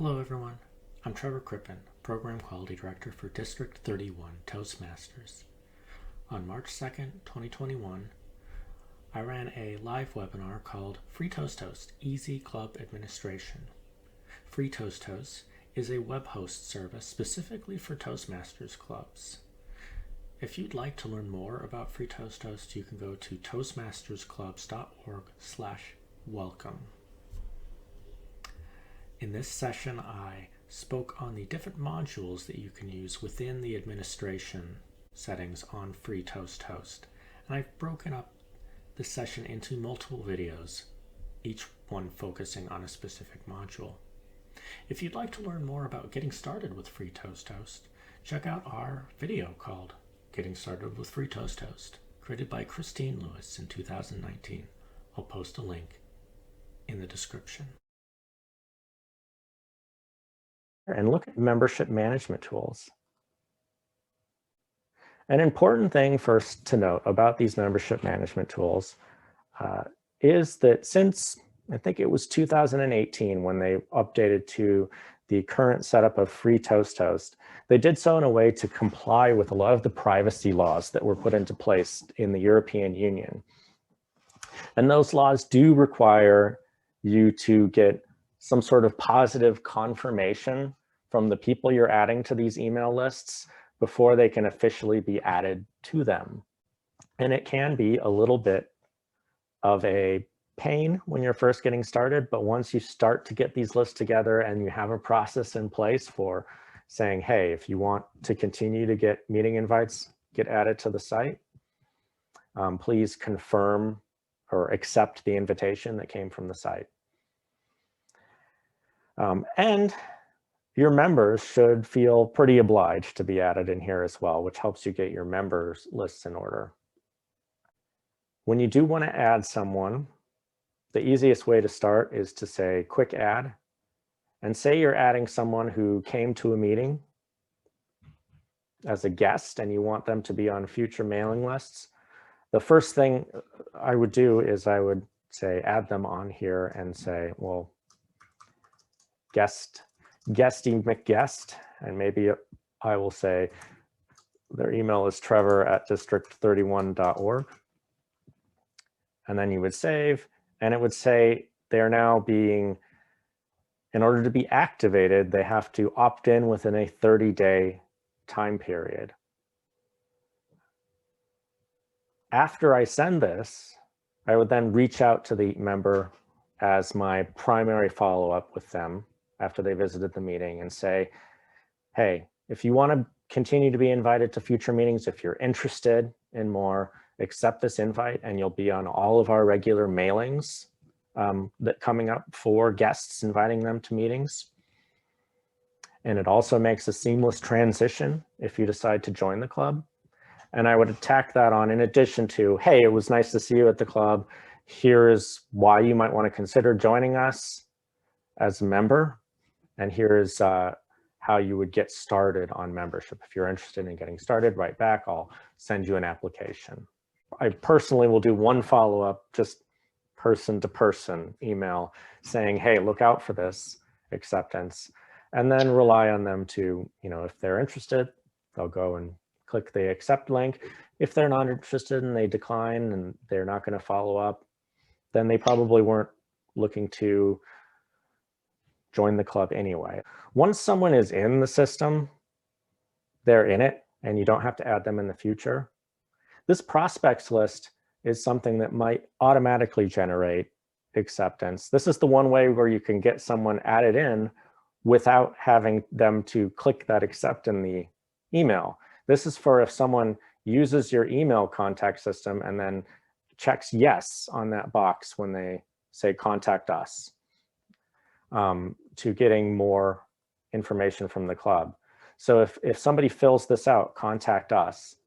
Hello everyone, I'm Trevor Crippen, Program Quality Director for District 31 Toastmasters. On March 2nd, 2021, I ran a live webinar called FreeToastHost Easy Club Administration. FreeToastHost is a web host service specifically for Toastmasters clubs. If you'd like to learn more about FreeToastHost, you can go to toastmastersclubs.org/welcome. In this session, I spoke on the different modules that you can use within the administration settings on FreeToastHost. And I've broken up the session into multiple videos, each one focusing on a specific module. If you'd like to learn more about getting started with FreeToastHost, check out our video called Getting Started with FreeToastHost, created by Christine Lewis in 2019. I'll post a link in the description. And look at membership management tools. An important thing first to note about these membership management tools is that since I think it was 2018 when they updated to the current setup of FreeToastHost, they did so in a way to comply with a lot of the privacy laws that were put into place in the European Union. And those laws do require you to get some sort of positive confirmation from the people you're adding to these email lists before they can officially be added to them. And it can be a little bit of a pain when you're first getting started, but once you start to get these lists together and you have a process in place for saying, hey, if you want to continue to get meeting invites, get added to the site, please confirm or accept the invitation that came from the site. And your members should feel pretty obliged to be added in here as well, which helps you get your members lists in order. When you do want to add someone, the easiest way to start is to say quick add, and say you're adding someone who came to a meeting as a guest and you want them to be on future mailing lists. The first thing I would do is I would say add them on here and say, well, guesty McGuest, and maybe I will say their email is trevor@district31.org. And then you would save, and it would say they're now being, in order to be activated, they have to opt in within a 30-day time period. After I send this, I would then reach out to the member as my primary follow-up with them after they visited the meeting and say, hey, if you want to continue to be invited to future meetings, if you're interested in more, accept this invite and you'll be on all of our regular mailings that coming up for guests, inviting them to meetings. And it also makes a seamless transition if you decide to join the club. And I would tack that on in addition to, hey, it was nice to see you at the club. Here's why you might want to consider joining us as a member. And here's how you would get started on membership. If you're interested in getting started, write back, I'll send you an application. I personally will do one follow-up, just person-to-person email saying, hey, look out for this acceptance, and then rely on them to, if they're interested, they'll go and click the accept link. If they're not interested and they decline and they're not going to follow up, then they probably weren't looking to join the club anyway. Once someone is in the system, they're in it and you don't have to add them in the future. This prospects list is something that might automatically generate acceptance. This is the one way where you can get someone added in without having them to click that accept in the email. This is for if someone uses your email contact system and then checks yes on that box when they say contact us, to getting more information from the club. So if somebody fills this out, contact us,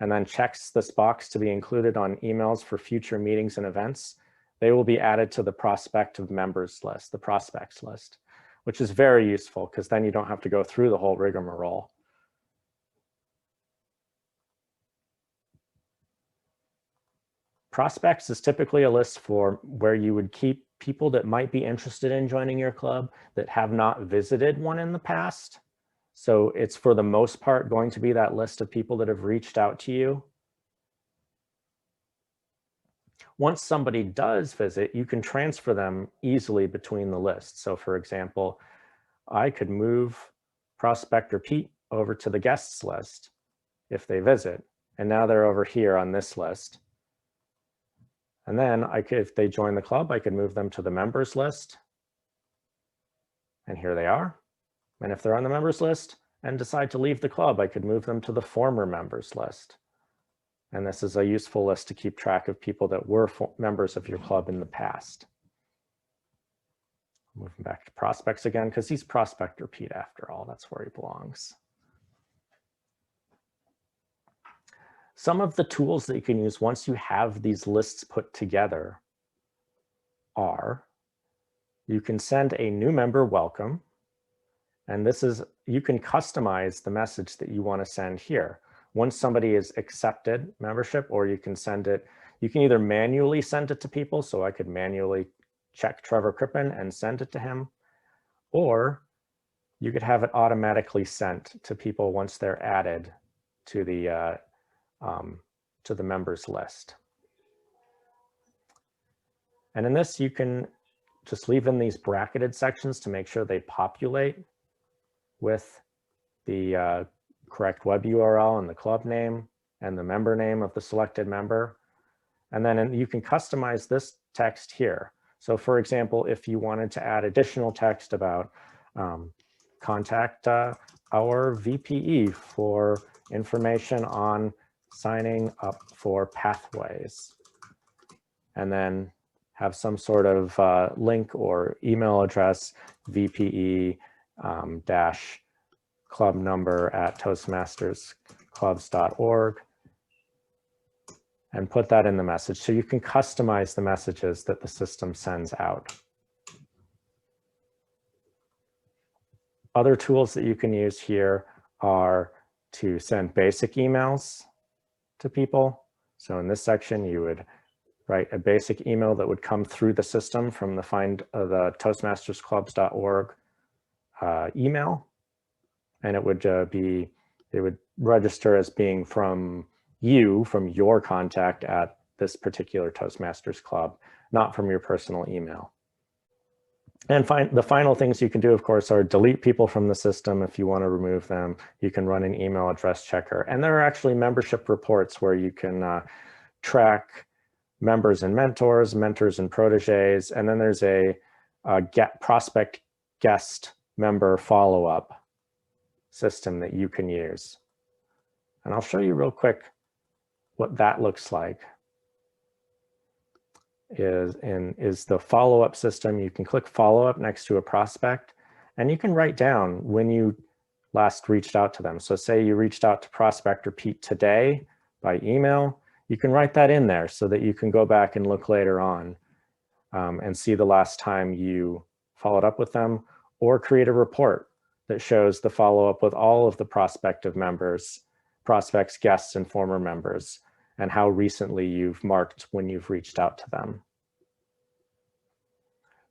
and then checks this box to be included on emails for future meetings and events, they will be added to the prospective members list, the prospects list, which is very useful because then you don't have to go through the whole rigmarole. Prospects is typically a list for where you would keep people that might be interested in joining your club that have not visited one in the past. So it's for the most part going to be that list of people that have reached out to you. Once somebody does visit, you can transfer them easily between the lists. So for example, I could move Prospector Pete over to the guests list if they visit, and now they're over here on this list. And then if they join the club, I could move them to the members list. And here they are. And if they're on the members list and decide to leave the club, I could move them to the former members list. And this is a useful list to keep track of people that were members of your club in the past. Moving back to prospects again, because he's Prospector Pete after all, that's where he belongs. Some of the tools that you can use once you have these lists put together are, you can send a new member welcome. And this is, you can customize the message that you want to send here. Once somebody is accepted membership, or you can send it, you can either manually send it to people. So I could manually check Trevor Crippen and send it to him, or you could have it automatically sent to people once they're added to the members list. And in this, you can just leave in these bracketed sections to make sure they populate with the correct web URL and the club name and the member name of the selected member. And then you can customize this text here. So for example, if you wanted to add additional text about contact our VPE for information on signing up for pathways, and then have some sort of link or email address, VPE dash club number at toastmastersclubs.org, and put that in the message. So you can customize the messages that the system sends out. Other tools that you can use here are to send basic emails to people. So in this section, you would write a basic email that would come through the system from the the toastmastersclubs.org email. And it would register as being from you, from your contact at this particular Toastmasters club, not from your personal email. And the final things you can do, of course, are delete people from the system if you want to remove them. You can run an email address checker. And there are actually membership reports where you can track members and mentors, mentors and proteges. And then there's a prospect guest member follow-up system that you can use. And I'll show you real quick what that looks like. Is the follow-up system. You can click follow-up next to a prospect, and you can write down when you last reached out to them. So say you reached out to Prospector Pete today by email, you can write that in there so that you can go back and look later on and see the last time you followed up with them, or create a report that shows the follow-up with all of the prospective members, prospects, guests, and former members, and how recently you've marked when you've reached out to them.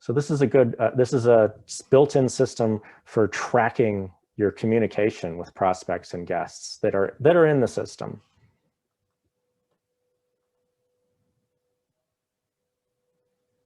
So this is a built-in system for tracking your communication with prospects and guests that are in the system.